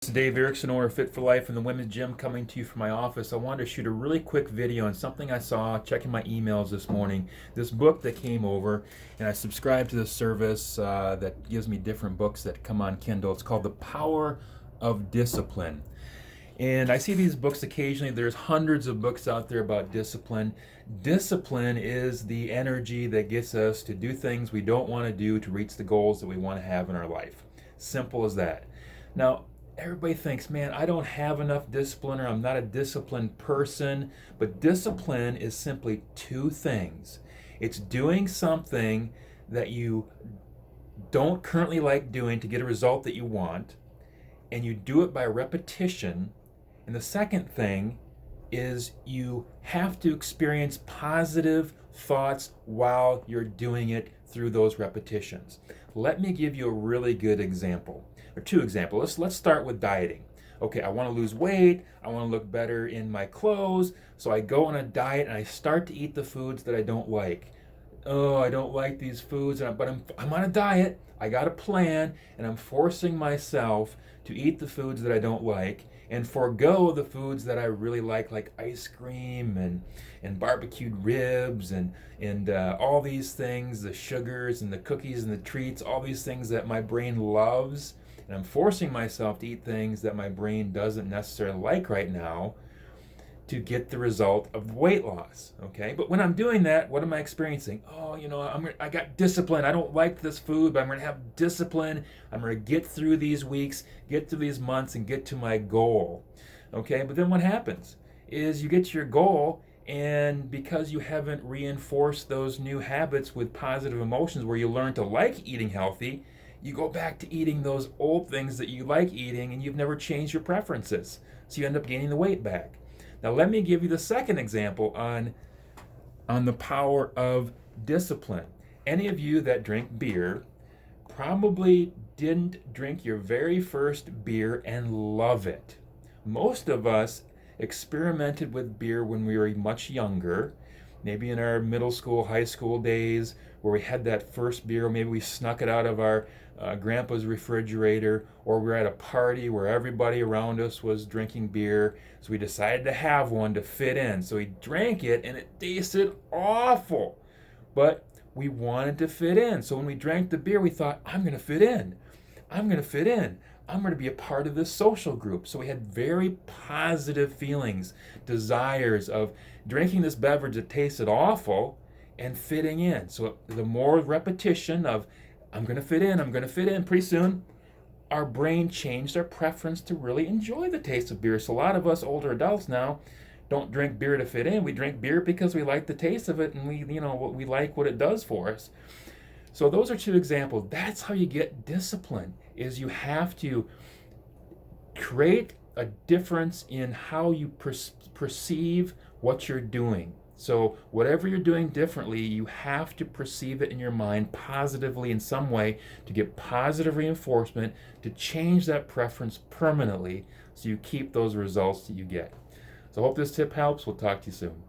This is Dave Erickson, or Fit for Life in the Women's Gym, coming to you from my office. I wanted to shoot a really quick video on something I saw checking my emails this morning. This book that came over, and I subscribe to this service that gives me different books that come on Kindle. It's called The Power of Discipline. And I see these books occasionally. There's hundreds of books out there about discipline. Discipline is the energy that gets us to do things we don't want to do to reach the goals that we want to have in our life. Simple as that. Now, everybody thinks, man, I don't have enough discipline, or I'm not a disciplined person. But discipline is simply two things. It's doing something that you don't currently like doing to get a result that you want, and you do it by repetition. And the second thing is you have to experience positive thoughts while you're doing it through those repetitions. Let me give you a really good example, or two examples. Let's start with dieting. Okay, I want to lose weight, I want to look better in my clothes, so I go on a diet and I start to eat the foods that I don't like. Oh, I don't like these foods, but I'm on a diet, I got a plan, and I'm forcing myself to eat the foods that I don't like and forego the foods that I really like ice cream and barbecued ribs and all these things, the sugars and the cookies and the treats, all these things that my brain loves. And I'm forcing myself to eat things that my brain doesn't necessarily like right now to get the result of weight loss. Okay, but when I'm doing that, what am I experiencing? Oh, I got discipline. I don't like this food, but I'm going to have discipline. I'm going to get through these weeks, get through these months, and get to my goal. Okay, but then what happens is you get to your goal, and because you haven't reinforced those new habits with positive emotions where you learn to like eating healthy, you go back to eating those old things that you like eating, and you've never changed your preferences. So you end up gaining the weight back. Now let me give you the second example on the power of discipline. Any of you that drink beer probably didn't drink your very first beer and love it. Most of us experimented with beer when we were much younger, maybe in our middle school, high school days, where we had that first beer, or maybe we snuck it out of our grandpa's refrigerator, or we were at a party where everybody around us was drinking beer, so we decided to have one to fit in. So we drank it and it tasted awful, but we wanted to fit in. So when we drank the beer, we thought, I'm going to fit in. I'm going to fit in. I'm going to be a part of this social group. So we had very positive feelings, desires of drinking this beverage that tasted awful and fitting in. So the more repetition of I'm going to fit in, I'm going to fit in, pretty soon our brain changed our preference to really enjoy the taste of beer. So a lot of us older adults now don't drink beer to fit in. We drink beer because we like the taste of it, and we like what it does for us. So those are two examples. That's how you get discipline, is you have to create a difference in how you perceive what you're doing. So whatever you're doing differently, you have to perceive it in your mind positively in some way to get positive reinforcement to change that preference permanently, so you keep those results that you get. So I hope this tip helps. We'll talk to you soon.